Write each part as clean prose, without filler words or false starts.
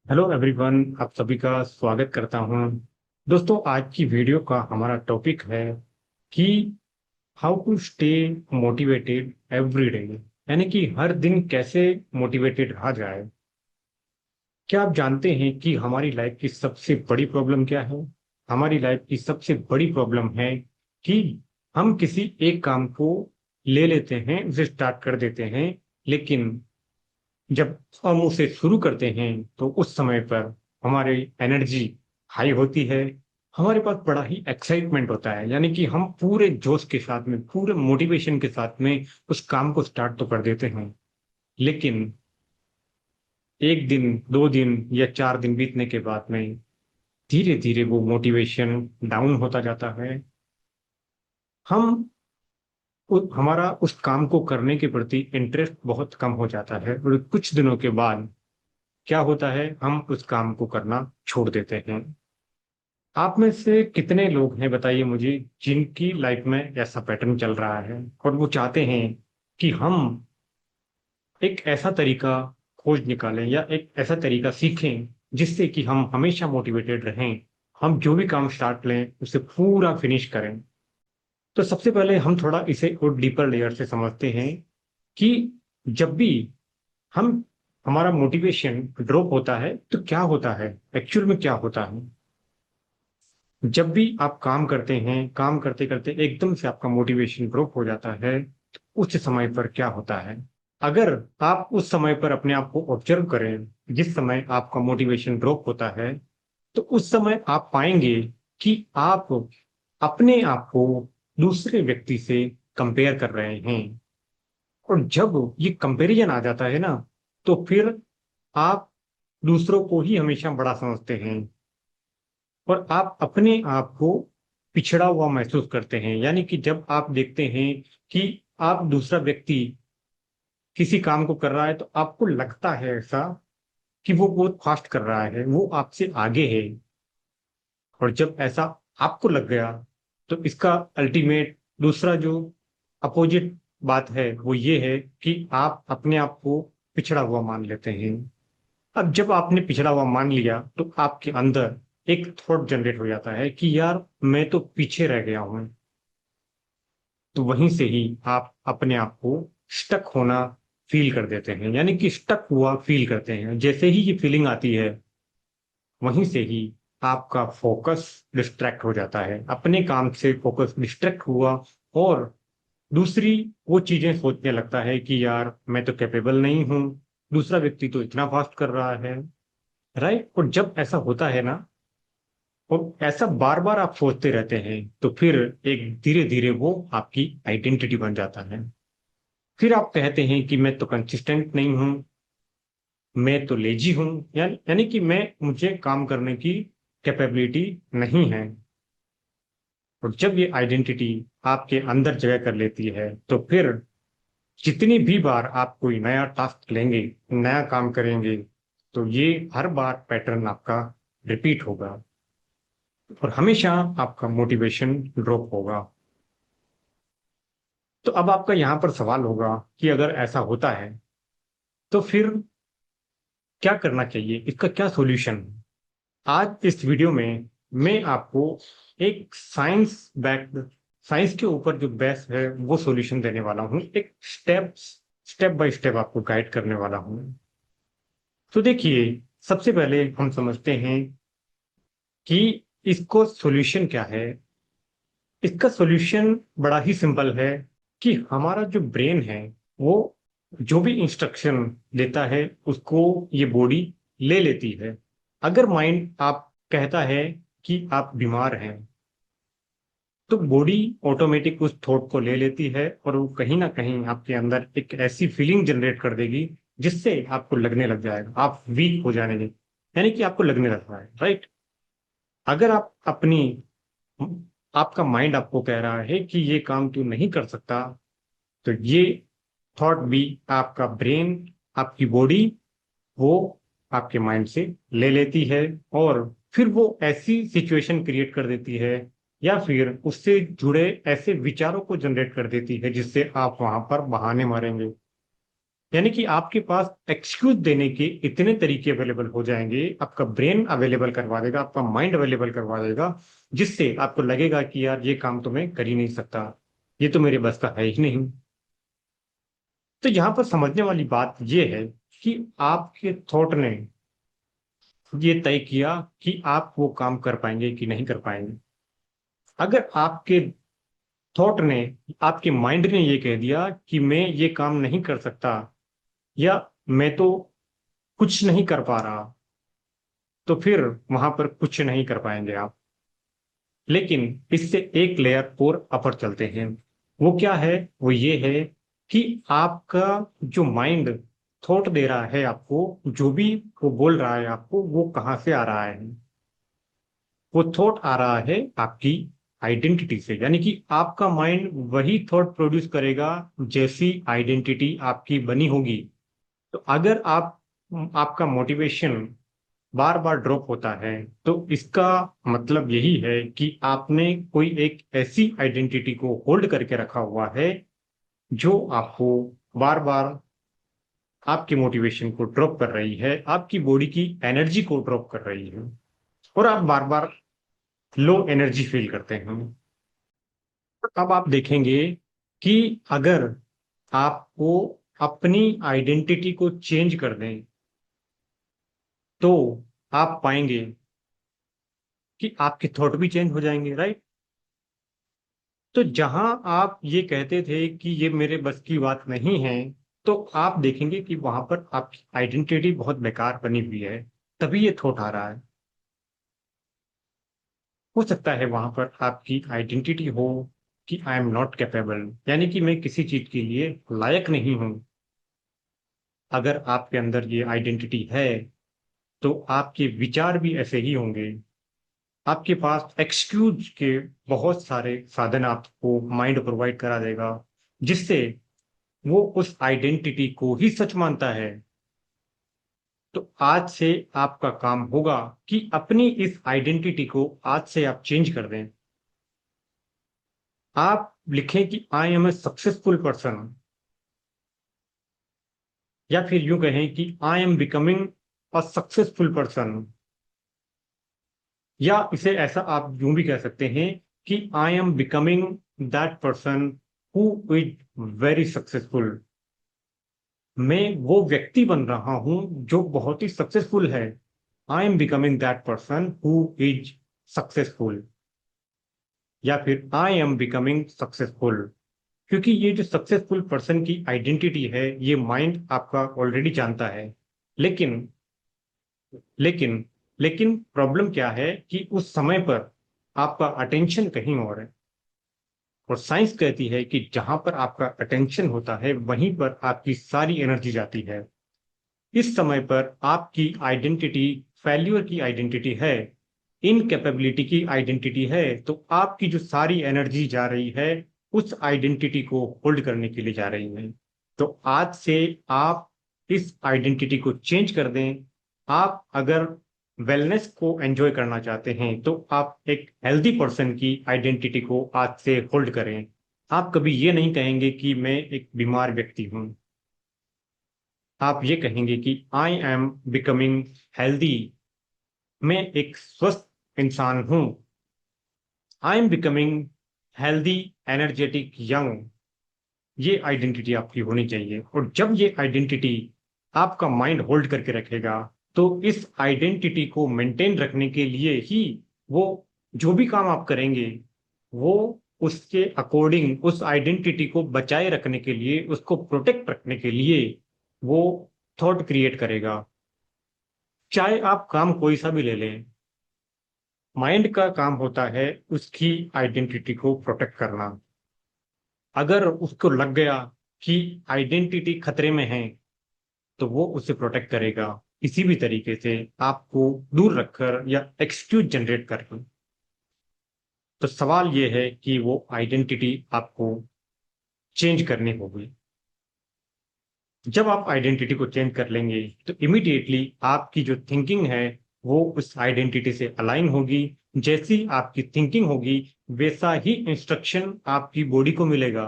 Hello everyone, आप सभी का स्वागत करता हूं। दोस्तों, आज की वीडियो का हमारा टॉपिक है कि how to stay motivated every day, यानी कि हर दिन कैसे मोटिवेटेड रहा जाए। क्या आप जानते हैं कि हमारी लाइफ की सबसे बड़ी प्रॉब्लम क्या है? हमारी लाइफ की सबसे बड़ी प्रॉब्लम है कि हम किसी एक काम को ले लेते हैं, उसे स्टार्ट कर देते हैं, लेकिन जब हम उसे शुरू करते हैं तो उस समय पर हमारी एनर्जी हाई होती है। हमारे पास बड़ा ही एक्साइटमेंट होता है, यानी कि हम पूरे जोश के साथ में, पूरे मोटिवेशन के साथ में उस काम को स्टार्ट तो कर देते हैं, लेकिन एक दिन, दो दिन या चार दिन बीतने के बाद में धीरे धीरे वो मोटिवेशन डाउन होता जाता है। हम हमारा उस काम को करने के प्रति इंटरेस्ट बहुत कम हो जाता है और कुछ दिनों के बाद क्या होता है, हम उस काम को करना छोड़ देते हैं। आप में से कितने लोग हैं, बताइए मुझे, जिनकी लाइफ में ऐसा पैटर्न चल रहा है और वो चाहते हैं कि हम एक ऐसा तरीका खोज निकालें या एक ऐसा तरीका सीखें जिससे कि हम हमेशा मोटिवेटेड रहें, हम जो भी काम स्टार्ट लें उसे पूरा फिनिश करें। तो सबसे पहले हम थोड़ा इसे और डीपर लेयर से समझते हैं कि जब भी हम हमारा मोटिवेशन ड्रॉप होता है तो क्या होता है, एक्चुअल में क्या होता है। जब भी आप काम करते हैं, काम करते करते एकदम से आपका मोटिवेशन ड्रॉप हो जाता है, तो उस समय पर क्या होता है? अगर आप उस समय पर अपने आप को ऑब्जर्व करें, जिस समय आपका मोटिवेशन ड्रॉप होता है, तो उस समय आप पाएंगे कि आप अपने आप को दूसरे व्यक्ति से कंपेयर कर रहे हैं। और जब ये कंपैरिजन आ जाता है ना, तो फिर आप दूसरों को ही हमेशा बड़ा समझते हैं और आप अपने आप को पिछड़ा हुआ महसूस करते हैं। यानी कि जब आप देखते हैं कि आप दूसरा व्यक्ति किसी काम को कर रहा है तो आपको लगता है ऐसा कि वो बहुत फास्ट कर रहा है, वो आपसे आगे है। और जब ऐसा आपको लग गया तो इसका अल्टीमेट दूसरा जो अपोजिट बात है वो ये है कि आप अपने आप को पिछड़ा हुआ मान लेते हैं। अब जब आपने पिछड़ा हुआ मान लिया तो आपके अंदर एक थॉट जनरेट हो जाता है कि यार मैं तो पीछे रह गया हूं। तो वहीं से ही आप अपने आप को स्टक होना फील कर देते हैं, यानी कि स्टक हुआ फील करते हैं। जैसे ही ये फीलिंग आती है, वहीं से ही आपका फोकस डिस्ट्रैक्ट हो जाता है, अपने काम से फोकस डिस्ट्रैक्ट हुआ और दूसरी वो चीजें सोचने लगता है कि यार मैं तो कैपेबल नहीं हूं, दूसरा व्यक्ति तो इतना फास्ट कर रहा है। राइट? और जब ऐसा होता है ना, और ऐसा बार बार आप सोचते रहते हैं, तो फिर एक धीरे धीरे वो आपकी आइडेंटिटी बन जाता है। फिर आप कहते हैं कि मैं तो कंसिस्टेंट नहीं हूं, मैं तो लेजी हूं, यानी कि मुझे काम करने की कैपेबिलिटी नहीं है। और जब ये आइडेंटिटी आपके अंदर जगह कर लेती है, तो फिर जितनी भी बार आप कोई नया टास्क लेंगे, नया काम करेंगे, तो ये हर बार पैटर्न आपका रिपीट होगा और हमेशा आपका मोटिवेशन ड्रॉप होगा। तो अब आपका यहां पर सवाल होगा कि अगर ऐसा होता है तो फिर क्या करना चाहिए, इसका क्या सॉल्यूशन है? आज इस वीडियो में मैं आपको एक साइंस के ऊपर जो बेस है वो सॉल्यूशन देने वाला हूं, एक स्टेप बाय स्टेप आपको गाइड करने वाला हूं। तो देखिए, सबसे पहले हम समझते हैं कि इसको सॉल्यूशन क्या है। इसका सॉल्यूशन बड़ा ही सिंपल है कि हमारा जो ब्रेन है वो जो भी इंस्ट्रक्शन देता है उसको ये बॉडी ले लेती है। अगर माइंड आप कहता है कि आप बीमार हैं, तो बॉडी ऑटोमेटिक उस थॉट को ले लेती है और वो कहीं ना कहीं आपके अंदर एक ऐसी फीलिंग जनरेट कर देगी जिससे आपको लगने लग जाएगा आप वीक हो जाएंगे, यानी कि आपको लगने लग रहा है। राइट? अगर आप अपनी आपका माइंड आपको कह रहा है कि ये काम तू नहीं कर सकता, तो ये थॉट भी आपका ब्रेन, आपकी बॉडी, वो आपके माइंड से ले लेती है और फिर वो ऐसी सिचुएशन क्रिएट कर देती है या फिर उससे जुड़े ऐसे विचारों को जनरेट कर देती है जिससे आप वहां पर बहाने मारेंगे। यानी कि आपके पास एक्सक्यूज देने के इतने तरीके अवेलेबल हो जाएंगे, आपका ब्रेन अवेलेबल करवा देगा, आपका माइंड अवेलेबल करवा देगा, जिससे आपको लगेगा कि यार ये काम तो मैं कर ही नहीं सकता, ये तो मेरे बस का है ही नहीं। तो यहां पर समझने वाली बात ये है कि आपके थॉट ने ये तय किया कि आप वो काम कर पाएंगे कि नहीं कर पाएंगे। अगर आपके थॉट ने, आपके माइंड ने ये कह दिया कि मैं ये काम नहीं कर सकता, या मैं तो कुछ नहीं कर पा रहा, तो फिर वहां पर कुछ नहीं कर पाएंगे आप। लेकिन इससे एक लेयर और अपर चलते हैं। वो क्या है? वो ये है कि आपका जो माइंड थॉट दे रहा है आपको, जो भी वो बोल रहा है आपको, वो कहाँ से आ रहा है? वो थॉट आ रहा है आपकी आइडेंटिटी से। यानी कि आपका माइंड वही थॉट प्रोड्यूस करेगा जैसी आइडेंटिटी आपकी बनी होगी। तो अगर आपका मोटिवेशन बार बार ड्रॉप होता है, तो इसका मतलब यही है कि आपने कोई एक ऐसी आइडेंटिटी को होल्ड करके रखा हुआ है जो आपको बार बार आपके मोटिवेशन को ड्रॉप कर रही है, आपकी बॉडी की एनर्जी को ड्रॉप कर रही है, और आप बार बार लो एनर्जी फील करते हैं। अब आप देखेंगे कि अगर आपको अपनी आइडेंटिटी को चेंज कर दें, तो आप पाएंगे कि आपके थॉट भी चेंज हो जाएंगे, राइट? तो जहां आप ये कहते थे कि ये मेरे बस की बात नहीं है, तो आप देखेंगे कि वहां पर आपकी आइडेंटिटी बहुत बेकार बनी हुई है, तभी ये थॉट आ रहा है। हो सकता है वहां पर आपकी आइडेंटिटी हो कि आई एम नॉट कैपेबल, यानी कि मैं किसी चीज के लिए लायक नहीं हूं। अगर आपके अंदर ये आइडेंटिटी है, तो आपके विचार भी ऐसे ही होंगे। आपके पास एक्सक्यूज के बहुत सारे साधन आपको माइंड प्रोवाइड करा देगा, जिससे वो उस आइडेंटिटी को ही सच मानता है। तो आज से आपका काम होगा कि अपनी इस आइडेंटिटी को आज से आप चेंज कर दें। आप लिखें कि I am a successful person, या फिर यूं कहें कि I am becoming a successful person, या इसे ऐसा आप यूं भी कह सकते हैं कि I am becoming that person who is very successful. मैं वो व्यक्ति बन रहा हूं जो बहुत ही सक्सेसफुल है। आई am becoming that person who is successful, या फिर आई एम बिकमिंग सक्सेसफुल। क्योंकि ये जो सक्सेसफुल पर्सन की आइडेंटिटी है, ये माइंड आपका ऑलरेडी जानता है। लेकिन लेकिन लेकिन प्रॉब्लम क्या है कि उस समय पर आपका अटेंशन कहीं और है। और साइंस कहती है कि जहां पर आपका अटेंशन होता है, वहीं पर आपकी सारी एनर्जी जाती है। इस समय पर आपकी आइडेंटिटी फेल्यूर की आइडेंटिटी है, इनकेपेबिलिटी की आइडेंटिटी है। तो आपकी जो सारी एनर्जी जा रही है, उस आइडेंटिटी को होल्ड करने के लिए जा रही है। तो आज से आप इस आइडेंटिटी को चेंज कर दें। आप अगर वेलनेस को एंजॉय करना चाहते हैं, तो आप एक हेल्दी पर्सन की आइडेंटिटी को आज से होल्ड करें। आप कभी ये नहीं कहेंगे कि मैं एक बीमार व्यक्ति हूं। आप ये कहेंगे कि आई एम बिकमिंग हेल्दी, मैं एक स्वस्थ इंसान हूं। आई am becoming healthy, energetic, young. ये आइडेंटिटी आपकी होनी चाहिए। और जब ये आइडेंटिटी आपका माइंड होल्ड करके रखेगा, तो इस आइडेंटिटी को मेंटेन रखने के लिए ही वो जो भी काम आप करेंगे, वो उसके अकॉर्डिंग, उस आइडेंटिटी को बचाए रखने के लिए, उसको प्रोटेक्ट रखने के लिए वो थॉट क्रिएट करेगा। चाहे आप काम कोई सा भी ले लें, माइंड का काम होता है उसकी आइडेंटिटी को प्रोटेक्ट करना। अगर उसको लग गया कि आइडेंटिटी खतरे में है, तो वो उसे प्रोटेक्ट करेगा किसी भी तरीके से, आपको दूर रखकर या एक्सक्यूज जनरेट करके। तो सवाल ये है कि वो आइडेंटिटी आपको चेंज करनी होगी। जब आप आइडेंटिटी को चेंज कर लेंगे, तो इमिडिएटली आपकी जो थिंकिंग है, वो उस आइडेंटिटी से अलाइन होगी। जैसी आपकी थिंकिंग होगी, वैसा ही इंस्ट्रक्शन आपकी बॉडी को मिलेगा,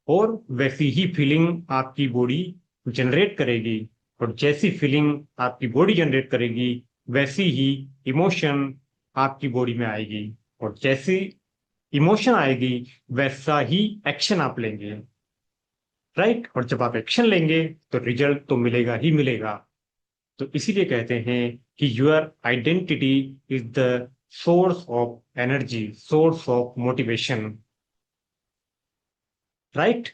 और वैसी ही फीलिंग आपकी बॉडी जनरेट करेगी और जैसी फीलिंग आपकी बॉडी जनरेट करेगी वैसी ही इमोशन आपकी बॉडी में आएगी, और जैसी इमोशन आएगी वैसा ही एक्शन आप लेंगे, राइट। और जब आप एक्शन लेंगे तो रिजल्ट तो मिलेगा ही मिलेगा। तो इसीलिए कहते हैं कि your identity is the source of energy, source of motivation, right.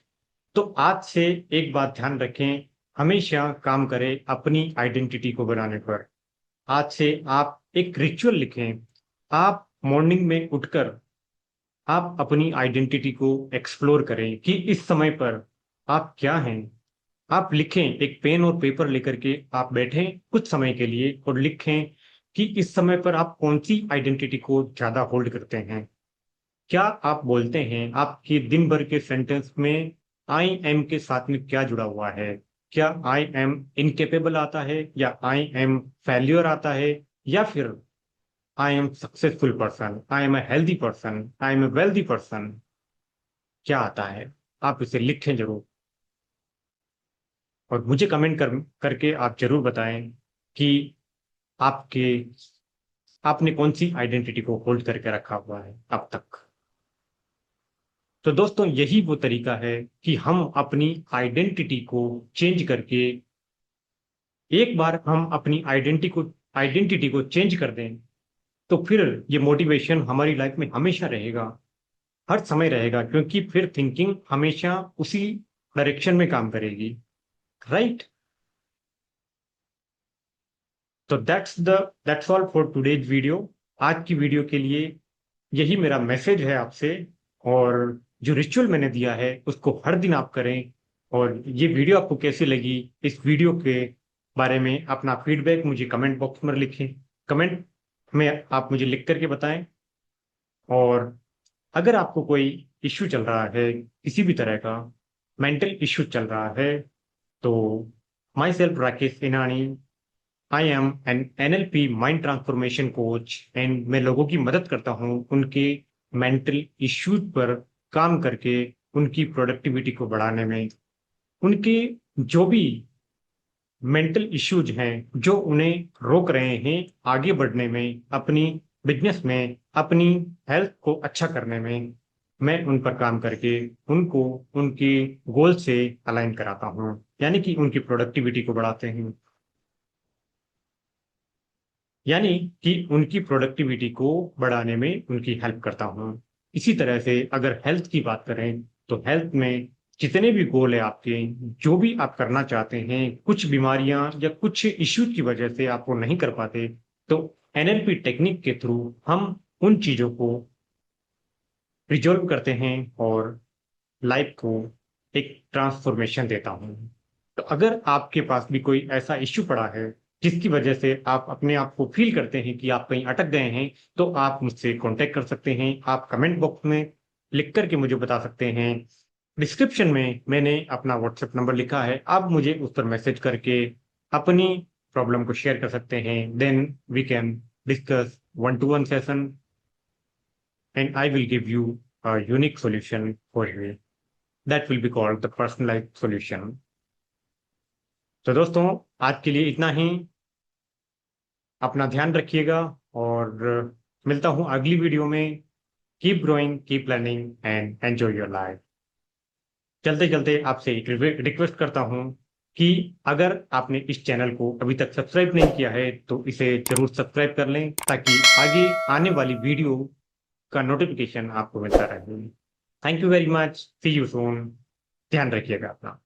तो आज से एक बात ध्यान रखें, हमेशा काम करें अपनी आइडेंटिटी को बनाने पर। आज से आप एक रिचुअल लिखें, आप मॉर्निंग में उठकर आप अपनी आइडेंटिटी को एक्सप्लोर करें कि इस समय पर आप क्या हैं। आप लिखें, एक पेन और पेपर लेकर के आप बैठें कुछ समय के लिए और लिखें कि इस समय पर आप कौन सी आइडेंटिटी को ज्यादा होल्ड करते हैं। क्या आप बोलते हैं, आपके दिन भर के सेंटेंस में आई एम के साथ में क्या जुड़ा हुआ है? क्या आई एम इनकेपेबल आता है, या आई एम फेल्यूर आता है, या फिर I am successful person, I am a healthy person, I am a wealthy person? क्या आता है? आप इसे लिखें जरूर, और मुझे कमेंट करके आप जरूर बताएं कि आपके आपने कौन सी आइडेंटिटी को होल्ड करके रखा हुआ है अब तक। तो दोस्तों, यही वो तरीका है कि हम अपनी आइडेंटिटी को चेंज करके, एक बार हम अपनी आइडेंटिटी को चेंज कर दें तो फिर ये मोटिवेशन हमारी लाइफ में हमेशा रहेगा, हर समय रहेगा, क्योंकि फिर थिंकिंग हमेशा उसी डायरेक्शन में काम करेगी, राइट। तो that's all for today's video. आज की वीडियो के लिए यही मेरा मैसेज है आपसे, और जो रिचुअल मैंने दिया है उसको हर दिन आप करें। और ये वीडियो आपको कैसी लगी, इस वीडियो के बारे में अपना फीडबैक मुझे कमेंट बॉक्स में लिखें, कमेंट में आप मुझे लिख करके बताएं। और अगर आपको कोई इश्यू चल रहा है, किसी भी तरह का मेंटल इश्यू चल रहा है, तो myself Rakesh Inani, I am an NLP mind transformation coach, and मैं लोगों की मदद करता हूं उनके मेंटल इश्यूज पर काम करके उनकी प्रोडक्टिविटी को बढ़ाने में, उनके जो भी मेंटल इश्यूज हैं जो उन्हें रोक रहे हैं आगे बढ़ने में, अपनी बिजनेस में, अपनी हेल्थ को अच्छा करने में। मैं उन पर काम करके उनको उनके गोल से अलाइन कराता हूं, यानी कि उनकी प्रोडक्टिविटी को बढ़ाते हैं, यानी कि उनकी प्रोडक्टिविटी को बढ़ाने में उनकी हेल्प करता हूं। इसी तरह से अगर हेल्थ की बात करें तो हेल्थ में जितने भी गोल है आपके, जो भी आप करना चाहते हैं, कुछ बीमारियां या कुछ इश्यूज की वजह से आप वो नहीं कर पाते, तो NLP टेक्निक के थ्रू हम उन चीजों को रिजॉल्व करते हैं और लाइफ को एक ट्रांसफॉर्मेशन देता हूं। तो अगर आपके पास भी कोई ऐसा इश्यू पड़ा है जिसकी वजह से आप अपने आप को फील करते हैं कि आप कहीं अटक गए हैं, तो आप मुझसे कांटेक्ट कर सकते हैं। आप कमेंट बॉक्स में लिख करके मुझे बता सकते हैं। डिस्क्रिप्शन में मैंने अपना व्हाट्सएप नंबर लिखा है, आप मुझे उस पर मैसेज करके अपनी प्रॉब्लम को शेयर कर सकते हैं। Then we can discuss 1-to-1 session, and I will give you a unique solution for you. That will be called the personalized solution. तो दोस्तों, आज के लिए इतना ही। अपना ध्यान रखिएगा, और मिलता हूं अगली वीडियो में। Keep growing, keep learning and enjoy your life. चलते चलते आपसे एक रिक्वेस्ट करता हूं कि अगर आपने इस चैनल को अभी तक सब्सक्राइब नहीं किया है तो इसे जरूर सब्सक्राइब कर लें, ताकि आगे आने वाली वीडियो का नोटिफिकेशन आपको मिलता रहे। Thank you very much, see you soon. ध्यान रखिएगा अपना।